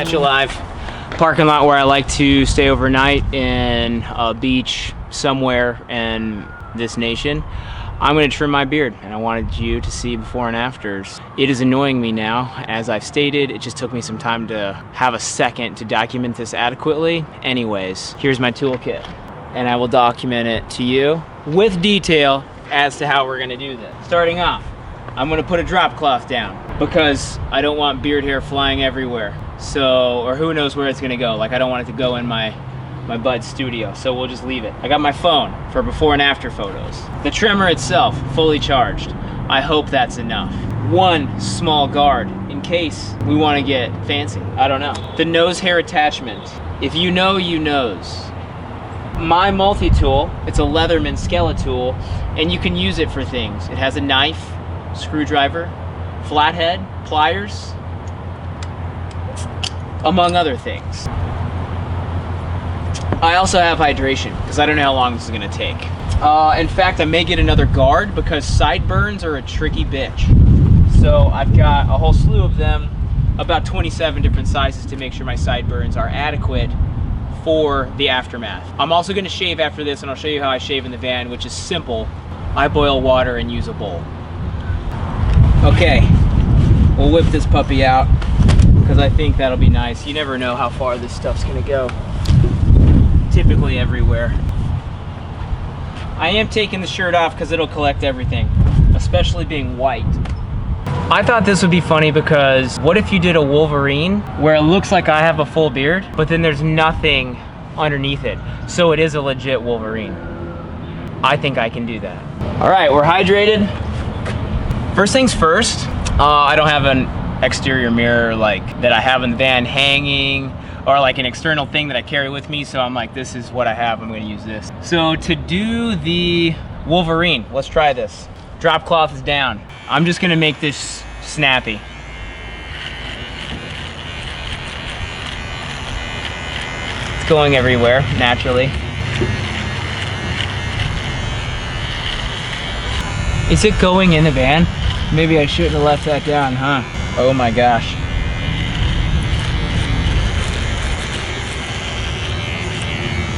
Stache Alive parking lot where I like to stay overnight in a beach somewhere in this nation. I'm gonna trim my beard, and I wanted you to see before and afters. It is annoying me now, as I've stated. It just took me some time to have a second to document this adequately. Anyways, here's my toolkit, and I will document it to you with detail as to how we're gonna do this. Starting off, I'm gonna put a drop cloth down because I don't want beard hair flying everywhere. So, or who knows where it's gonna go. Like, I don't want it to go in my bud's studio, so we'll just leave it. I got my phone for before and after photos. The trimmer itself, fully charged. I hope that's enough. One small guard in case we want to get fancy. I don't know. The nose hair attachment. If you know, you knows. My multi-tool, it's a Leatherman Skeletool, and you can use it for things. It has a knife, screwdriver, flathead, pliers, among other things. I also have hydration, because I don't know how long this is gonna take. In fact, I may get another guard because sideburns are a tricky bitch. So I've got a whole slew of them, about 27 different sizes to make sure my sideburns are adequate for the aftermath. I'm also gonna shave after this, and I'll show you how I shave in the van, which is simple. I boil water and use a bowl. Okay, we'll whip this puppy out, because I think that'll be nice. You never know how far this stuff's gonna go. Typically everywhere. I am taking the shirt off because it'll collect everything, especially being white. I thought this would be funny because what if you did a Wolverine where it looks like I have a full beard, but then there's nothing underneath it. So it is a legit Wolverine. I think I can do that. All right, we're hydrated. First things first, I don't have an exterior mirror like that I have in the van hanging, or like an external thing that I carry with me, so I'm like, this is what I have, I'm gonna use this. So to do the Wolverine, let's try this. Drop cloth is down. I'm just gonna make this snappy. It's going everywhere, naturally. Is it going in the van? Maybe I shouldn't have left that down, huh? Oh my gosh.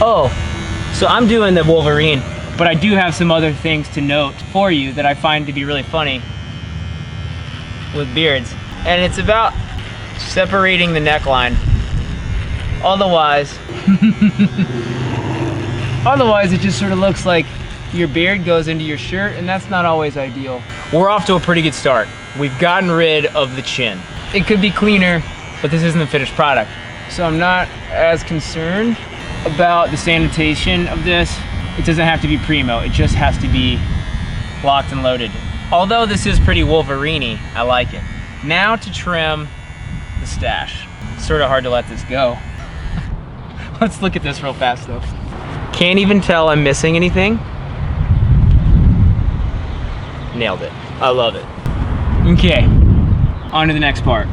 Oh, so I'm doing the Wolverine, but I do have some other things to note for you that I find to be really funny with beards. And it's about separating the neckline. Otherwise, it just sort of looks like your beard goes into your shirt, and that's not always ideal. We're off to a pretty good start. We've gotten rid of the chin. It could be cleaner, but this isn't the finished product. So I'm not as concerned about the sanitation of this. It doesn't have to be primo, it just has to be locked and loaded. Although this is pretty Wolverine-y, I like it. Now to trim the stache. It's sort of hard to let this go. Let's look at this real fast though. Can't even tell I'm missing anything. Nailed it. I love it. Okay, on to the next part.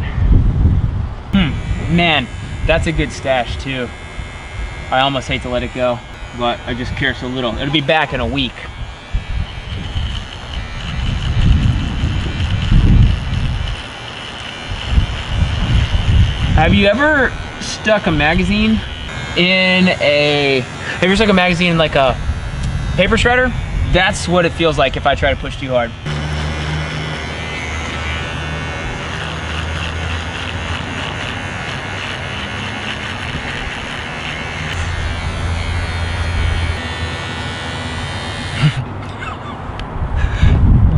Man, that's a good stache too. I almost hate to let it go, but I just care so little. It'll be back in a week. Have you ever stuck a magazine in like a paper shredder? That's what it feels like if I try to push too hard.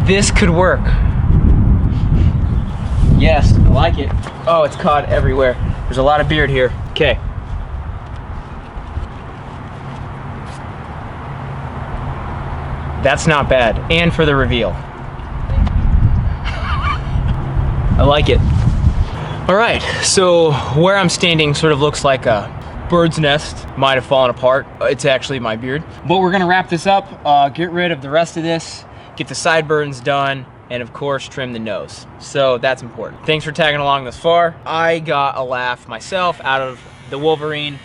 This could work. Yes, I like it. Oh, it's caught everywhere. There's a lot of beard here. Okay. That's not bad. And for the reveal. I like it. All right, so where I'm standing sort of looks like a bird's nest. Might have fallen apart. It's actually my beard. But we're gonna wrap this up, get rid of the rest of this, get the sideburns done, and of course trim the nose. So that's important. Thanks for tagging along this far. I got a laugh myself out of the Wolverine,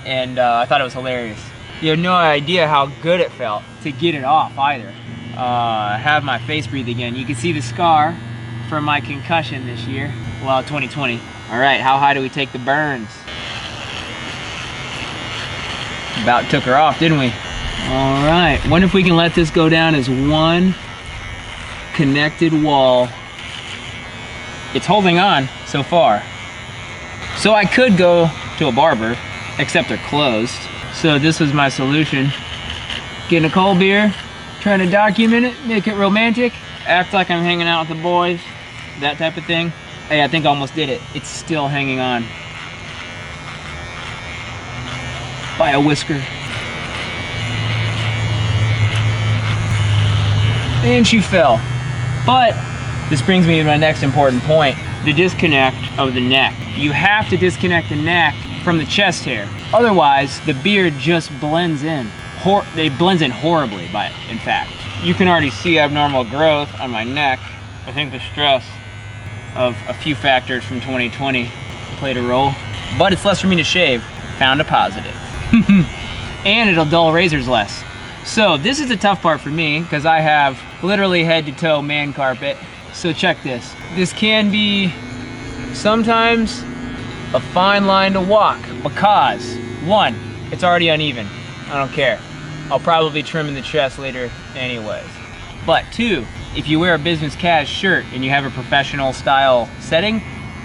and I thought it was hilarious. You have no idea how good it felt to get it off either. Have my face breathe again. You can see the scar from my concussion this year. Well, 2020. All right, how high do we take the burns? About took her off, didn't we? All right, wonder if we can let this go down as one connected wall. It's holding on so far. So I could go to a barber, except they're closed. So this was my solution. Getting a cold beer, trying to document it, make it romantic, act like I'm hanging out with the boys, that type of thing. Hey, I think I almost did it. It's still hanging on by a whisker. And she fell. But this brings me to my next important point, the disconnect of the neck. You have to disconnect the neck from the chest hair. Otherwise, the beard just blends in. It blends in horribly, in fact. You can already see abnormal growth on my neck. I think the stress of a few factors from 2020 played a role. But it's less for me to shave. Found a positive. And it'll dull razors less. So this is the tough part for me because I have literally head to toe man carpet. So check this. This can be sometimes a fine line to walk because one, it's already uneven. I don't care. I'll probably trim in the chest later anyways. But two, if you wear a business cas shirt and you have a professional style setting,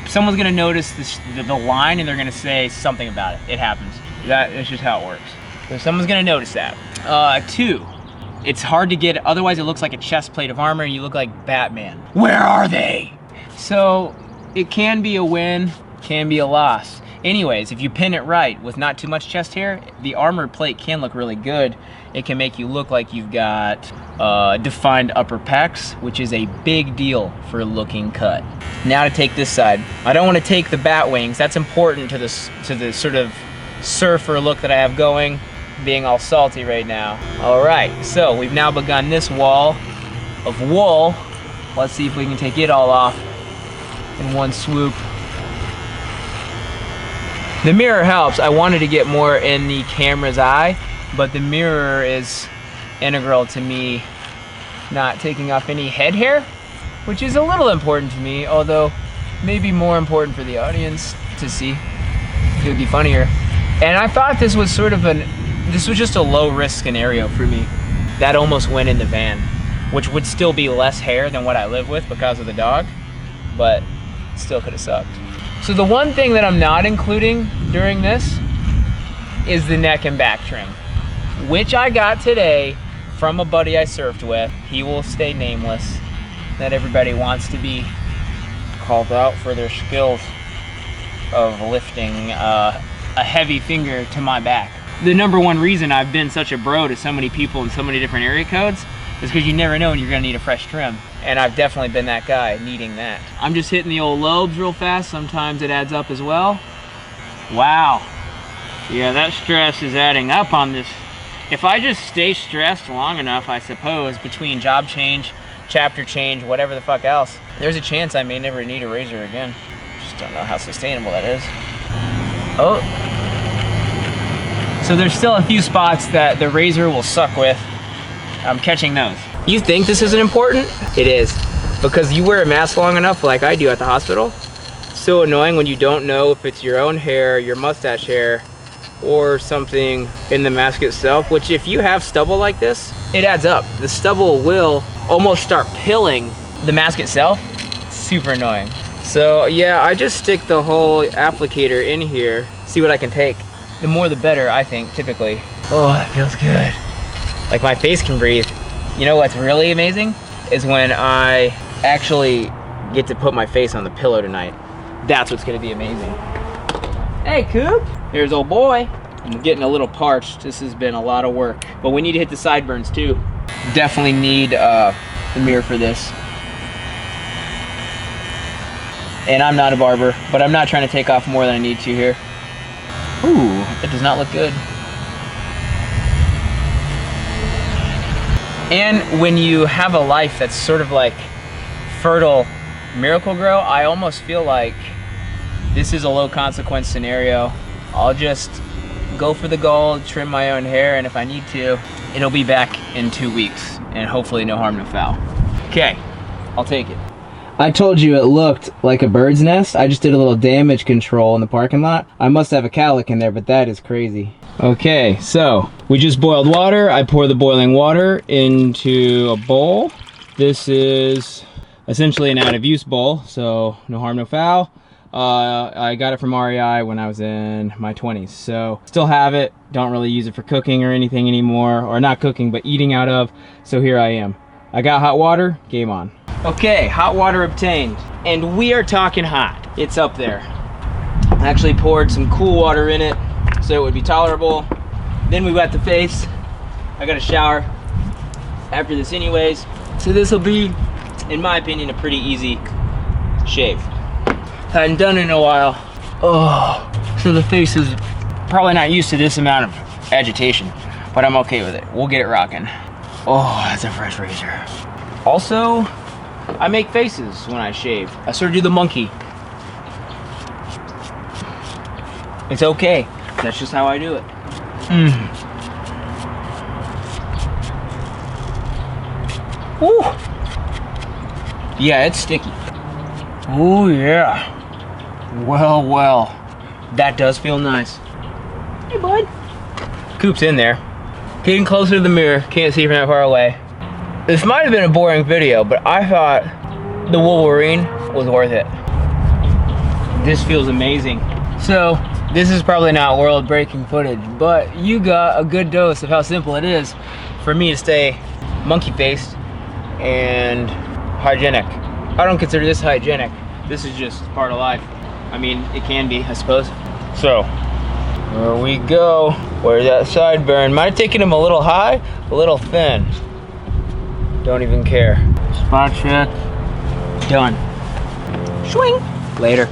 someone's gonna notice the line and they're gonna say something about it. It happens. That's just how it works. So someone's gonna notice that. Two, it's hard to get, otherwise it looks like a chest plate of armor and you look like Batman. Where are they? So it can be a win, can be a loss. Anyways, if you pin it right with not too much chest hair, the armor plate can look really good. It can make you look like you've got defined upper pecs, which is a big deal for looking cut. Now to take this side. I don't want to take the bat wings. That's important to the sort of surfer look that I have going, being all salty right now. All right, so we've now begun this wall of wool. Let's see if we can take it all off in one swoop. The mirror helps. I wanted to get more in the camera's eye, but the mirror is integral to me not taking off any head hair, which is a little important to me, although maybe more important for the audience to see. It would be funnier. And I thought this was sort of this was just a low risk scenario for me. That almost went in the van, which would still be less hair than what I live with because of the dog, but still could have sucked. So the one thing that I'm not including during this is the neck and back trim, which I got today from a buddy I surfed with. He will stay nameless. Not everybody wants to be called out for their skills of lifting a heavy finger to my back. The number one reason I've been such a bro to so many people in so many different area codes is because you never know when you're gonna need a fresh trim. And I've definitely been that guy needing that. I'm just hitting the old lobes real fast. Sometimes it adds up as well. Wow. Yeah, that stress is adding up on this. If I just stay stressed long enough, I suppose, between job change, chapter change, whatever the fuck else, there's a chance I may never need a razor again. Just don't know how sustainable that is. Oh. So there's still a few spots that the razor will suck with. I'm catching those. You think this isn't important? It is. Because you wear a mask long enough like I do at the hospital. It's so annoying when you don't know if it's your own hair, your mustache hair, or something in the mask itself, which if you have stubble like this, it adds up. The stubble will almost start pilling the mask itself. It's super annoying. So yeah, I just stick the whole applicator in here, see what I can take. The more the better, I think, typically. Oh, that feels good. Like my face can breathe. You know what's really amazing? Is when I actually get to put my face on the pillow tonight. That's what's gonna be amazing. Hey, Coop. Here's old boy. I'm getting a little parched. This has been a lot of work. But we need to hit the sideburns too. Definitely need the mirror for this. And I'm not a barber, but I'm not trying to take off more than I need to here. Ooh, that does not look good. And when you have a life that's sort of like fertile miracle grow, I almost feel like this is a low consequence scenario. I'll just go for the gold, trim my own hair, and if I need to, it'll be back in 2 weeks, and hopefully no harm, no foul. Okay, I'll take it. I told you it looked like a bird's nest. I just did a little damage control in the parking lot. I must have a cowlick in there, but that is crazy. Okay, so we just boiled water. I pour the boiling water into a bowl. This is essentially an out-of-use bowl, so no harm, no foul. I got it from REI when I was in my 20s, so still have it. Don't really use it for cooking or anything anymore, or not cooking, but eating out of. So here I am. I got hot water, game on. Okay, hot water obtained, and we are talking hot. It's up there. I actually poured some cool water in it so it would be tolerable. Then we wet the face. I got a shower after this anyways. So this will be, in my opinion, a pretty easy shave. Hadn't done it in a while. Oh, so the face is probably not used to this amount of agitation, but I'm okay with it. We'll get it rocking. Oh, that's a fresh razor. Also, I make faces when I shave. I sort of do the monkey. It's okay. That's just how I do it. Woo! Yeah, it's sticky. Oh yeah. Well, well. That does feel nice. Hey, bud. Coop's in there. Getting closer to the mirror. Can't see from that far away. This might have been a boring video, but I thought the Wolverine was worth it. This feels amazing. So, this is probably not world-breaking footage, but you got a good dose of how simple it is for me to stay monkey-faced and hygienic. I don't consider this hygienic. This is just part of life. I mean, it can be, I suppose. So, there we go. Where's that sideburn? Might have taken him a little high, a little thin. Don't even care. Spot check. Done. Swing. Later.